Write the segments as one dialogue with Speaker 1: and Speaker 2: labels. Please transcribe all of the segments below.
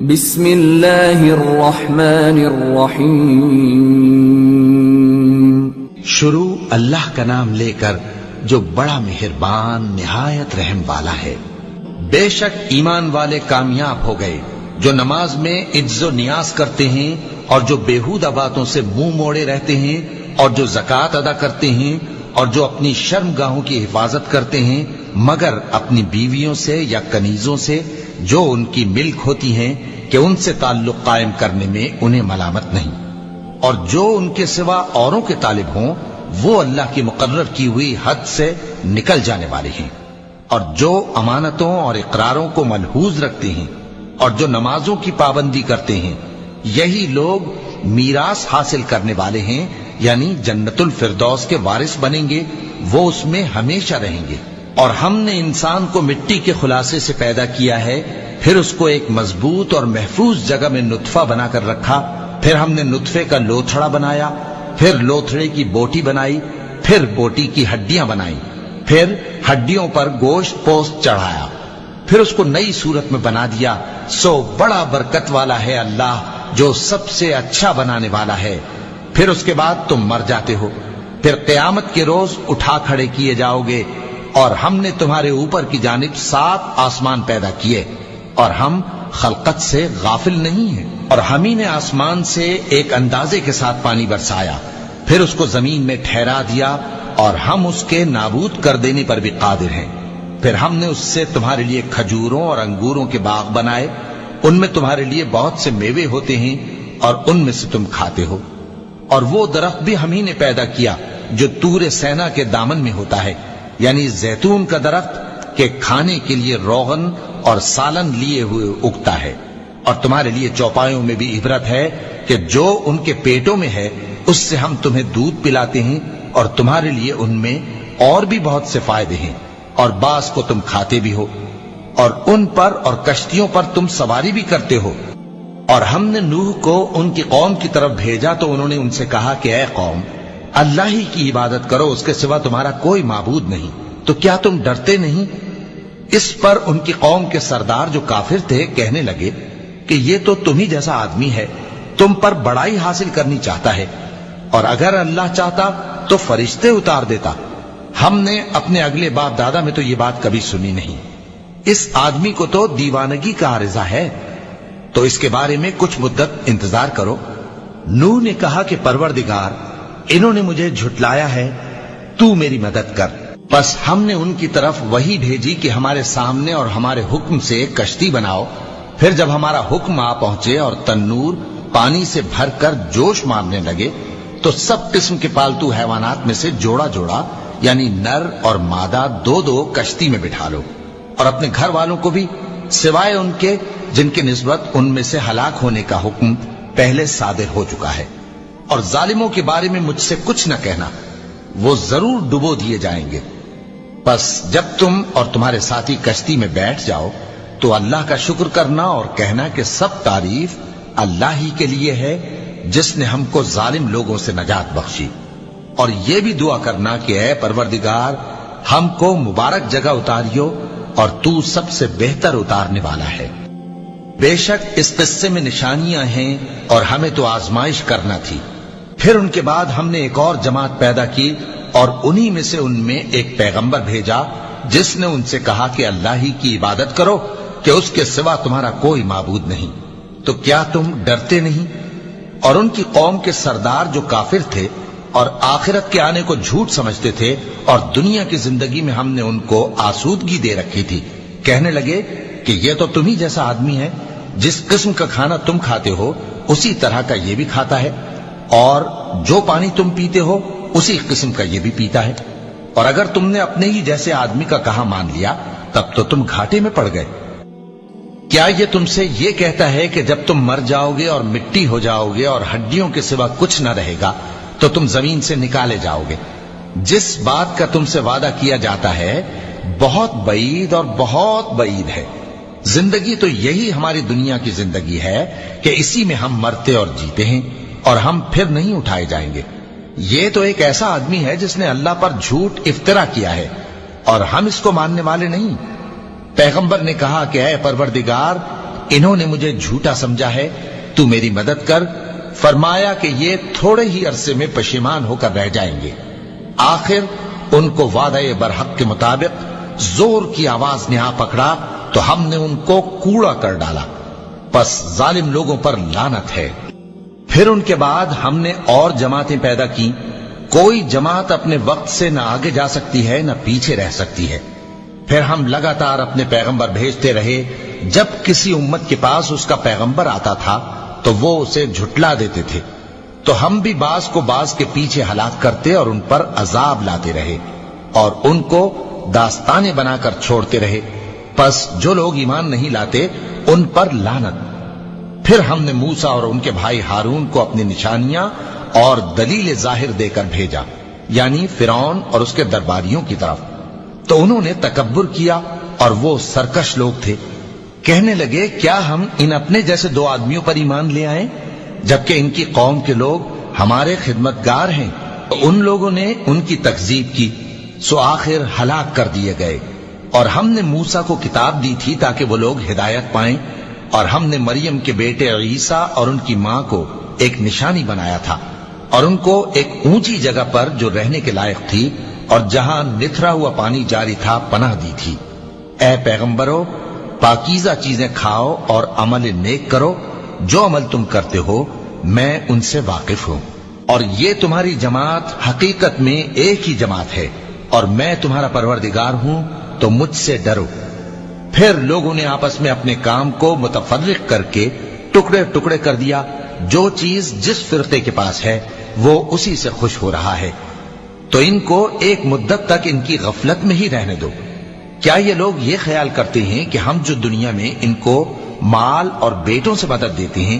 Speaker 1: بسم اللہ الرحمن الرحیم.
Speaker 2: شروع اللہ کا نام لے کر جو بڑا مہربان نہایت رحم والا ہے. بے شک ایمان والے کامیاب ہو گئے جو نماز میں عجز و نیاز کرتے ہیں اور جو بیہودہ باتوں سے منہ موڑے رہتے ہیں اور جو زکوٰۃ ادا کرتے ہیں اور جو اپنی شرمگاہوں کی حفاظت کرتے ہیں مگر اپنی بیویوں سے یا کنیزوں سے جو ان کی ملک ہوتی ہیں کہ ان سے تعلق قائم کرنے میں انہیں ملامت نہیں، اور جو ان کے سوا اوروں کے طالب ہوں وہ اللہ کی مقرر کی ہوئی حد سے نکل جانے والے ہیں، اور جو امانتوں اور اقراروں کو ملحوظ رکھتے ہیں اور جو نمازوں کی پابندی کرتے ہیں یہی لوگ میراث حاصل کرنے والے ہیں، یعنی جنت الفردوس کے وارث بنیں گے، وہ اس میں ہمیشہ رہیں گے. اور ہم نے انسان کو مٹی کے خلاصے سے پیدا کیا ہے، پھر اس کو ایک مضبوط اور محفوظ جگہ میں نطفہ بنا کر رکھا، پھر ہم نے نطفے کا لوتھڑا بنایا، پھر لوتھڑے کی بوٹی بنائی، پھر بوٹی کی ہڈیاں بنائیں، پھر ہڈیوں پر گوشت پوست چڑھایا، پھر اس کو نئی صورت میں بنا دیا. سو بڑا برکت والا ہے اللہ جو سب سے اچھا بنانے والا ہے. پھر اس کے بعد تم مر جاتے ہو، پھر قیامت کے روز اٹھا کھڑے کیے جاؤ گے، اور ہم نے تمہارے اوپر کی جانب 7 آسمان پیدا کیے اور ہم خلقت سے غافل نہیں ہیں. اور ہم ہی نے آسمان سے ایک اندازے کے ساتھ پانی برسایا، پھر اس کو زمین میں ٹھہرا دیا، اور ہم اس کے نابود کر دینے پر بھی قادر ہیں. پھر ہم نے اس سے تمہارے لیے کھجوروں اور انگوروں کے باغ بنائے، ان میں تمہارے لیے بہت سے میوے ہوتے ہیں اور ان میں سے تم کھاتے ہو. اور وہ درخت بھی ہم ہی نے پیدا کیا جو طور سینا کے دامن میں ہوتا ہے، یعنی زیتون کا درخت کہ کھانے کے لیے روغن اور سالن لیے ہوئے اگتا ہے. اور تمہارے لیے چوپایوں میں بھی عبرت ہے کہ جو ان کے پیٹوں میں ہے اس سے ہم تمہیں دودھ پلاتے ہیں، اور تمہارے لیے ان میں اور بھی بہت سے فائدے ہیں، اور بعض کو تم کھاتے بھی ہو، اور ان پر اور کشتیوں پر تم سواری بھی کرتے ہو. اور ہم نے نوح کو ان کی قوم کی طرف بھیجا تو انہوں نے ان سے کہا کہ اے قوم، اللہ ہی کی عبادت کرو، اس کے سوا تمہارا کوئی معبود نہیں، تو کیا تم ڈرتے نہیں؟ اس پر ان کی قوم کے سردار جو کافر تھے کہنے لگے کہ یہ تو تم ہی جیسا آدمی ہے، تم پر بڑائی حاصل کرنی چاہتا ہے، اور اگر اللہ چاہتا تو فرشتے اتار دیتا. ہم نے اپنے اگلے باپ دادا میں تو یہ بات کبھی سنی نہیں. اس آدمی کو تو دیوانگی کا عارضہ ہے، تو اس کے بارے میں کچھ مدت انتظار کرو. نوح نے کہا کہ پروردگار، انہوں نے مجھے جھٹلایا ہے، تو میری مدد کر. بس ہم نے ان کی طرف وہی بھیجی کہ ہمارے سامنے اور ہمارے حکم سے ایک کشتی بناؤ. پھر جب ہمارا حکم آ پہنچے اور تنور پانی سے بھر کر جوش مارنے لگے تو سب قسم کے پالتو حیوانات میں سے جوڑا جوڑا یعنی نر اور مادہ 2 کشتی میں بٹھا لو، اور اپنے گھر والوں کو بھی سوائے ان کے جن کی نسبت ان میں سے ہلاک ہونے کا حکم پہلے صادر ہو چکا ہے. اور ظالموں کے بارے میں مجھ سے کچھ نہ کہنا، وہ ضرور ڈبو دیے جائیں گے. بس جب تم اور تمہارے ساتھی کشتی میں بیٹھ جاؤ تو اللہ کا شکر کرنا اور کہنا کہ سب تعریف اللہ ہی کے لیے ہے جس نے ہم کو ظالم لوگوں سے نجات بخشی. اور یہ بھی دعا کرنا کہ اے پروردگار، ہم کو مبارک جگہ اتاریو اور تو سب سے بہتر اتارنے والا ہے. بے شک اس قصے میں نشانیاں ہیں اور ہمیں تو آزمائش کرنا تھی. پھر ان کے بعد ہم نے ایک اور جماعت پیدا کی اور انہی میں سے ان میں ایک پیغمبر بھیجا جس نے ان سے کہا کہ اللہ ہی کی عبادت کرو کہ اس کے سوا تمہارا کوئی معبود نہیں، تو کیا تم ڈرتے نہیں؟ اور ان کی قوم کے سردار جو کافر تھے اور آخرت کے آنے کو جھوٹ سمجھتے تھے اور دنیا کی زندگی میں ہم نے ان کو آسودگی دے رکھی تھی، کہنے لگے کہ یہ تو تم ہی جیسا آدمی ہے، جس قسم کا کھانا تم کھاتے ہو اسی طرح کا یہ بھی کھاتا ہے، اور جو پانی تم پیتے ہو اسی قسم کا یہ بھی پیتا ہے. اور اگر تم نے اپنے ہی جیسے آدمی کا کہا مان لیا تب تو تم گھاٹے میں پڑ گئے. کیا یہ تم سے یہ کہتا ہے کہ جب تم مر جاؤ گے اور مٹی ہو جاؤ گے اور ہڈیوں کے سوا کچھ نہ رہے گا تو تم زمین سے نکالے جاؤ گے؟ جس بات کا تم سے وعدہ کیا جاتا ہے بہت بعید اور بہت بعید ہے. زندگی تو یہی ہماری دنیا کی زندگی ہے کہ اسی میں ہم مرتے اور جیتے ہیں اور ہم پھر نہیں اٹھائے جائیں گے. یہ تو ایک ایسا آدمی ہے جس نے اللہ پر جھوٹ افطرا کیا ہے اور ہم اس کو ماننے والے نہیں. پیغمبر نے کہا کہ اے پروردگار، انہوں نے مجھے جھوٹا سمجھا ہے، تو میری مدد کر۔ فرمایا کہ یہ تھوڑے ہی عرصے میں پشیمان ہو کر رہ جائیں گے۔ آخر ان کو وعدہ برحق کے مطابق زور کی آواز نے آ پکڑا تو ہم نے ان کو کوڑا کر ڈالا، پس ظالم لوگوں پر لعنت ہے۔ پھر ان کے بعد ہم نے اور جماعتیں پیدا کی، کوئی جماعت اپنے وقت سے نہ آگے جا سکتی ہے نہ پیچھے رہ سکتی ہے۔ پھر ہم لگاتار اپنے پیغمبر بھیجتے رہے، جب کسی امت کے پاس اس کا پیغمبر آتا تھا تو وہ اسے جھٹلا دیتے تھے، تو ہم بھی بعض کو بعض کے پیچھے ہلاک کرتے اور ان پر عذاب لاتے رہے اور ان کو داستانیں بنا کر چھوڑتے رہے۔ پس جو لوگ ایمان نہیں لاتے ان پر لعنت۔ پھر ہم نے موسیٰ اور ان کے بھائی ہارون کو اپنی نشانیاں اور دلیل ظاہر دے کر بھیجا، یعنی فرعون اور اس کے درباریوں کی طرف، تو انہوں نے تکبر کیا اور وہ سرکش لوگ تھے۔ کہنے لگے کیا ہم ان اپنے جیسے دو آدمیوں پر ایمان لے آئیں جبکہ ان کی قوم کے لوگ ہمارے خدمتگار ہیں؟ تو ان لوگوں نے ان کی تکذیب کی، سو آخر ہلاک کر دیے گئے۔ اور ہم نے موسیٰ کو کتاب دی تھی تاکہ وہ لوگ ہدایت پائیں، اور ہم نے مریم کے بیٹے عیسیٰ اور ان کی ماں کو ایک نشانی بنایا تھا اور ان کو ایک اونچی جگہ پر جو رہنے کے لائق تھی اور جہاں نتھرا ہوا پانی جاری تھا پناہ دی تھی۔ اے پیغمبرو، پاکیزہ چیزیں کھاؤ اور عمل نیک کرو، جو عمل تم کرتے ہو میں ان سے واقف ہوں، اور یہ تمہاری جماعت حقیقت میں ایک ہی جماعت ہے، اور میں تمہارا پروردگار ہوں، تو مجھ سے ڈرو۔ پھر لوگوں نے آپس میں اپنے کام کو متفرق کر کے ٹکڑے ٹکڑے کر دیا، جو چیز جس فرقے کے پاس ہے وہ اسی سے خوش ہو رہا ہے، تو ان کو ایک مدت تک ان کی غفلت میں ہی رہنے دو۔ کیا یہ لوگ یہ خیال کرتے ہیں کہ ہم جو دنیا میں ان کو مال اور بیٹوں سے مدد دیتے ہیں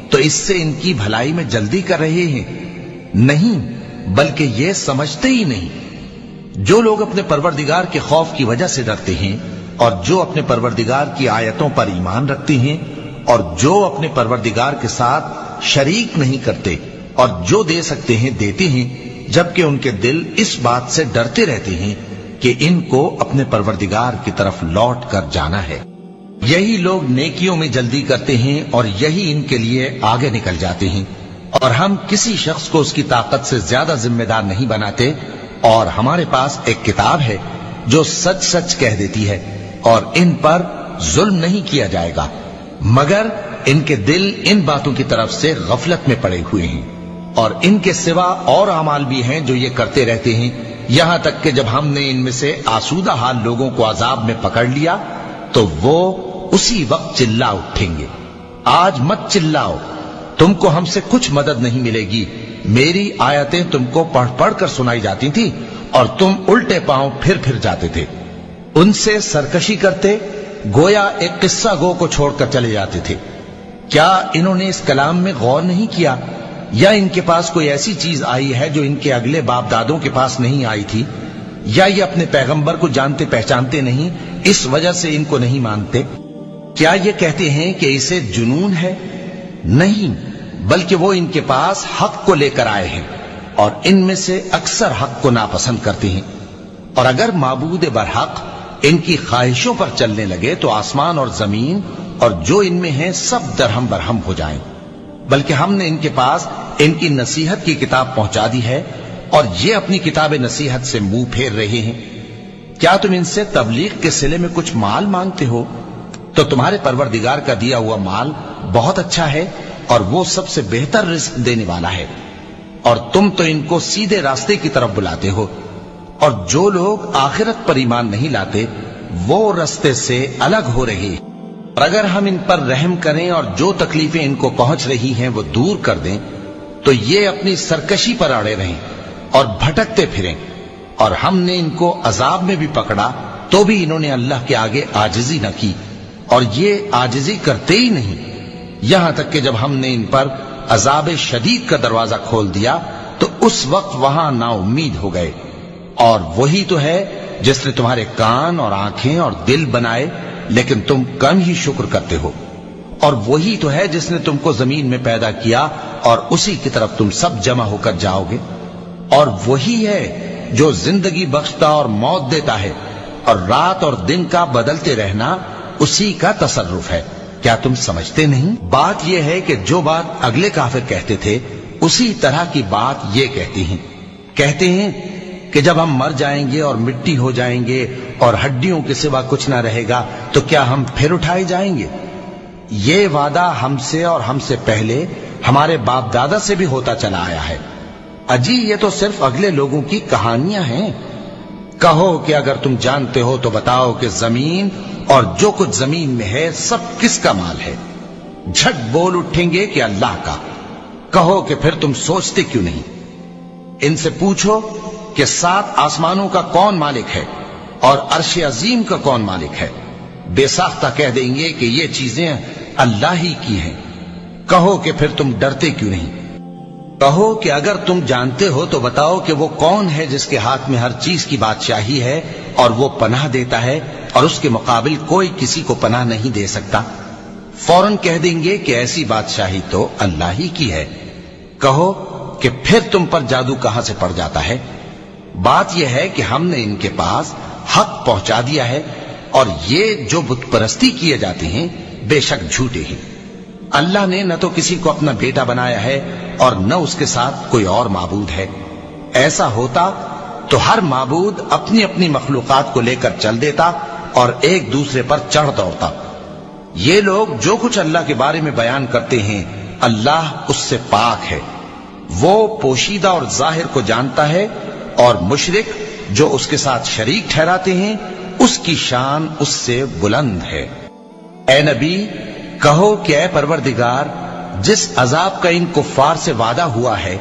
Speaker 2: تو اس سے ان کی بھلائی میں جلدی کر رہے ہیں؟ نہیں، بلکہ یہ سمجھتے ہی نہیں۔ جو لوگ اپنے پروردگار کے خوف کی وجہ سے ڈرتے ہیں اور جو اپنے پروردگار کی آیتوں پر ایمان رکھتے ہیں اور جو اپنے پروردگار کے ساتھ شریک نہیں کرتے اور جو دے سکتے ہیں دیتے ہیں، جبکہ ان کے دل اس بات سے ڈرتے رہتے ہیں کہ ان کو اپنے پروردگار کی طرف لوٹ کر جانا ہے، یہی لوگ نیکیوں میں جلدی کرتے ہیں اور یہی ان کے لیے آگے نکل جاتے ہیں۔ اور ہم کسی شخص کو اس کی طاقت سے زیادہ ذمہ دار نہیں بناتے، اور ہمارے پاس ایک کتاب ہے جو سچ سچ کہہ دیتی ہے، اور ان پر ظلم نہیں کیا جائے گا، مگر ان کے دل ان باتوں کی طرف سے غفلت میں پڑے ہوئے ہیں۔ اور ان کے سوا اور اعمال بھی ہیں جو یہ کرتے رہتے ہیں، یہاں تک کہ جب ہم نے ان میں سے آسودہ حال لوگوں کو عذاب میں پکڑ لیا تو وہ اسی وقت چلا اٹھیں گے۔ آج مت چلاؤ، تم کو ہم سے کچھ مدد نہیں ملے گی، میری آیتیں تم کو پڑھ پڑھ کر سنائی جاتی تھی اور تم الٹے پاؤں پھر پھر جاتے تھے۔ ان سے سرکشی کرتے، گویا ایک قصہ گو کو چھوڑ کر چلے جاتے تھے۔ کیا انہوں نے اس کلام میں غور نہیں کیا، یا ان کے پاس کوئی ایسی چیز آئی ہے جو ان کے اگلے باپ دادوں کے پاس نہیں آئی تھی، یا یہ اپنے پیغمبر کو جانتے پہچانتے نہیں اس وجہ سے ان کو نہیں مانتے؟ کیا یہ کہتے ہیں کہ اسے جنون ہے؟ نہیں، بلکہ وہ ان کے پاس حق کو لے کر آئے ہیں، اور ان میں سے اکثر حق کو ناپسند کرتے ہیں۔ اور اگر معبود برحق ان کی خواہشوں پر چلنے لگے تو آسمان اور زمین اور جو ان میں ہیں سب درہم برہم ہو جائیں۔ بلکہ ہم نے ان کے پاس ان کی نصیحت کی کتاب پہنچا دی ہے، اور یہ اپنی کتاب نصیحت سے منہ پھیر رہے ہیں۔ کیا تم ان سے تبلیغ کے صلے میں کچھ مال مانگتے ہو؟ تو تمہارے پروردگار کا دیا ہوا مال بہت اچھا ہے، اور وہ سب سے بہتر رزق دینے والا ہے، اور تم تو ان کو سیدھے راستے کی طرف بلاتے ہو۔ اور جو لوگ آخرت پر ایمان نہیں لاتے وہ راستے سے الگ ہو رہے ہیں۔ اور اگر ہم ان پر رحم کریں اور جو تکلیفیں ان کو پہنچ رہی ہیں وہ دور کر دیں تو یہ اپنی سرکشی پر اڑے رہیں اور بھٹکتے پھریں، اور ہم نے ان کو عذاب میں بھی پکڑا تو بھی انہوں نے اللہ کے آگے عاجزی نہ کی، اور یہ عاجزی کرتے ہی نہیں، یہاں تک کہ جب ہم نے ان پر عذاب شدید کا دروازہ کھول دیا تو اس وقت وہاں نا امید ہو گئے۔ اور وہی تو ہے جس نے تمہارے کان اور آنکھیں اور دل بنائے، لیکن تم کم ہی شکر کرتے ہو۔ اور وہی تو ہے جس نے تم کو زمین میں پیدا کیا اور اسی کی طرف تم سب جمع ہو کر جاؤ گے۔ اور وہی ہے جو زندگی بخشتا اور موت دیتا ہے، اور رات اور دن کا بدلتے رہنا اسی کا تصرف ہے۔ کیا تم سمجھتے نہیں؟ بات یہ ہے کہ جو بات اگلے کافر کہتے تھے اسی طرح کی بات یہ کہتے ہیں کہ جب ہم مر جائیں گے اور مٹی ہو جائیں گے اور ہڈیوں کے سوا کچھ نہ رہے گا تو کیا ہم پھر اٹھائے جائیں گے؟ یہ وعدہ ہم سے اور ہم سے پہلے ہمارے باپ دادا سے بھی ہوتا چلا آیا ہے۔ اجی یہ تو صرف اگلے لوگوں کی کہانیاں ہیں۔ کہو کہ اگر تم جانتے ہو تو بتاؤ کہ زمین اور جو کچھ زمین میں ہے سب کس کا مال ہے؟ جھٹ بول اٹھیں گے کہ اللہ کا۔ کہو کہ پھر تم سوچتے کیوں نہیں؟ ان سے پوچھو کہ 7 آسمانوں کا کون مالک ہے اور عرش عظیم کا کون مالک ہے؟ بے ساختہ کہہ دیں گے کہ یہ چیزیں اللہ ہی کی ہیں۔ کہو کہ پھر تم ڈرتے کیوں نہیں؟ کہو کہ اگر تم جانتے ہو تو بتاؤ کہ وہ کون ہے جس کے ہاتھ میں ہر چیز کی بادشاہی ہے اور وہ پناہ دیتا ہے اور اس کے مقابل کوئی کسی کو پناہ نہیں دے سکتا؟ فوراً کہہ دیں گے کہ ایسی بادشاہی تو اللہ ہی کی ہے۔ کہو کہ پھر تم پر جادو کہاں سے پڑ جاتا ہے؟ بات یہ ہے کہ ہم نے ان کے پاس حق پہنچا دیا ہے اور یہ جو بت پرستی کیے جاتے ہیں بے شک جھوٹے ہیں۔ اللہ نے نہ تو کسی کو اپنا بیٹا بنایا ہے اور نہ اس کے ساتھ کوئی اور معبود ہے۔ ایسا ہوتا تو ہر معبود اپنی اپنی مخلوقات کو لے کر چل دیتا اور ایک دوسرے پر چڑھ دوڑتا۔ یہ لوگ جو کچھ اللہ کے بارے میں بیان کرتے ہیں اللہ اس سے پاک ہے، وہ پوشیدہ اور ظاہر کو جانتا ہے، اور مشرک جو اس کے ساتھ شریک ٹھہراتے ہیں اس کی شان اس سے بلند ہے۔ اے نبی کہو کہ اے پروردگار، جس عذاب کا ان کفار سے وعدہ ہوا ہے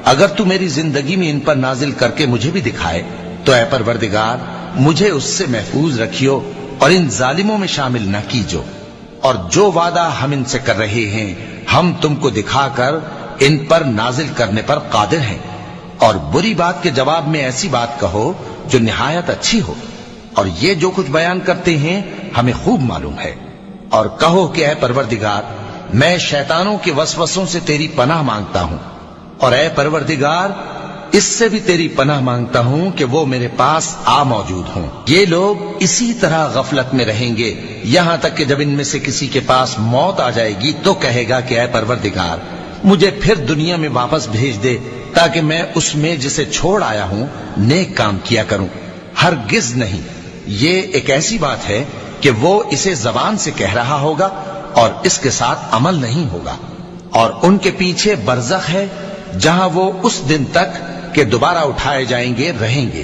Speaker 2: اگر تو میری زندگی میں ان پر نازل کر کے مجھے بھی دکھائے تو اے پروردگار مجھے اس سے محفوظ رکھیو اور ان ظالموں میں شامل نہ کیجو، اور جو وعدہ ہم ان سے کر رہے ہیں ہم تم کو دکھا کر ان پر نازل کرنے پر قادر ہیں۔ اور بری بات کے جواب میں ایسی بات کہو جو نہایت اچھی ہو، اور یہ جو کچھ بیان کرتے ہیں ہمیں خوب معلوم ہے۔ اور کہو کہ اے پروردگار میں شیطانوں کے وسوسوں سے تیری پناہ مانگتا ہوں، اور اے پروردگار اس سے بھی تیری پناہ مانگتا ہوں کہ وہ میرے پاس آ موجود ہوں۔ یہ لوگ اسی طرح غفلت میں رہیں گے یہاں تک کہ جب ان میں سے کسی کے پاس موت آ جائے گی تو کہے گا کہ اے پروردگار مجھے پھر دنیا میں واپس بھیج دے تاکہ میں اس میں جسے چھوڑ آیا ہوں نیک کام کیا کروں۔ ہرگز نہیں، یہ ایک ایسی بات ہے کہ وہ اسے زبان سے کہہ رہا ہوگا اور اس کے ساتھ عمل نہیں ہوگا۔ اور ان کے پیچھے برزخ ہے جہاں وہ اس دن تک کہ دوبارہ اٹھائے جائیں گے رہیں گے۔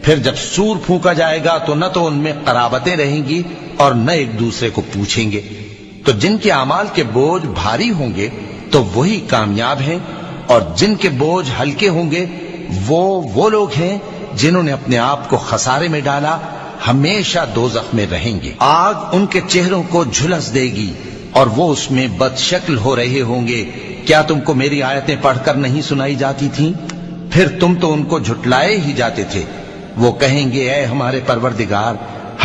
Speaker 2: پھر جب سور پھونکا جائے گا تو نہ تو ان میں قرابتیں رہیں گی اور نہ ایک دوسرے کو پوچھیں گے۔ تو جن کے اعمال کے بوجھ بھاری ہوں گے تو وہی کامیاب ہیں، اور جن کے بوجھ ہلکے ہوں گے وہ لوگ ہیں جنہوں نے اپنے آپ کو خسارے میں ڈالا، ہمیشہ دوزخ میں رہیں گے۔ آگ ان کے چہروں کو جھلس دے گی اور وہ اس میں بد شکل ہو رہے ہوں گے۔ کیا تم کو میری آیتیں پڑھ کر نہیں سنائی جاتی تھیں؟ پھر تم تو ان کو جھٹلائے ہی جاتے تھے۔ وہ کہیں گے اے ہمارے پروردگار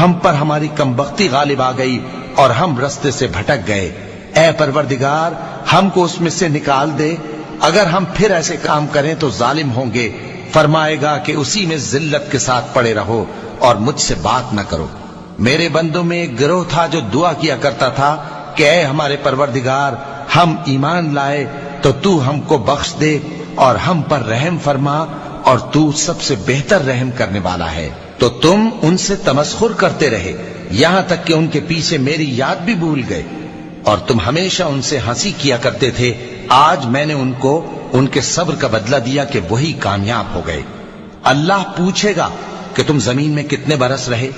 Speaker 2: ہم پر ہماری کمبختی غالب آ گئی اور ہم رستے سے بھٹک گئے۔ اے پروردگار ہم کو اس میں سے نکال دے، اگر ہم پھر ایسے کام کریں تو ظالم ہوں گے۔ فرمائے گا کہ اسی میں ذلت کے ساتھ پڑے رہو اور مجھ سے بات نہ کرو۔ میرے بندوں میں ایک گروہ تھا جو دعا کیا کرتا تھا کہ اے ہمارے پروردگار ہم ایمان لائے تو تو ہم کو بخش دے اور ہم پر رحم فرما، اور تو سب سے بہتر رحم کرنے والا ہے۔ تو تم ان سے تمسخر کرتے رہے یہاں تک کہ ان کے پیچھے میری یاد بھی بھول گئے، اور تم ہمیشہ ان سے ہنسی کیا کرتے تھے۔ آج میں نے ان کو ان کے صبر کا بدلہ دیا کہ وہی کامیاب ہو گئے۔ اللہ پوچھے گا کہ تم زمین میں کتنے برس رہے؟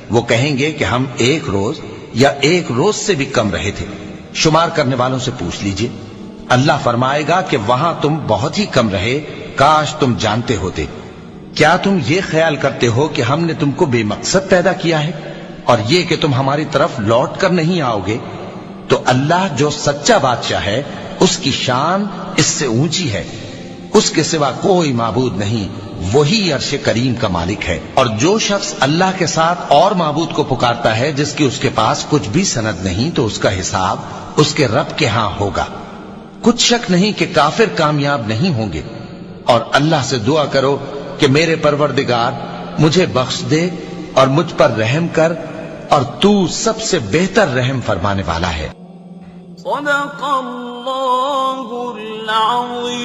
Speaker 2: وہ کہیں گے کہ ہم 1 روز یا 1 روز سے بھی کم رہے تھے۔ شمار کرنے والوں سے پوچھ لیجئے۔ اللہ فرمائے گا کہ وہاں تم بہت ہی کم رہے، کاش تم جانتے ہوتے۔ کیا تم یہ خیال کرتے ہو کہ ہم نے تم کو بے مقصد پیدا کیا ہے اور یہ کہ تم ہماری طرف لوٹ کر نہیں آؤ گے؟ تو اللہ جو سچا بادشاہ ہے اس کی شان اس سے اونچی ہے، اس کے سوا کوئی معبود نہیں، وہی عرش کریم کا مالک ہے۔ اور جو شخص اللہ کے ساتھ اور معبود کو پکارتا ہے جس کی اس کے پاس کچھ بھی سند نہیں تو اس کا حساب اس کے رب کے ہاں ہوگا۔ کچھ شک نہیں کہ کافر کامیاب نہیں ہوں گے۔ اور اللہ سے دعا کرو کہ میرے پروردگار مجھے بخش دے اور مجھ پر رحم کر، اور تو سب سے بہتر رحم فرمانے والا ہے۔
Speaker 3: صدق اللہ العظیم.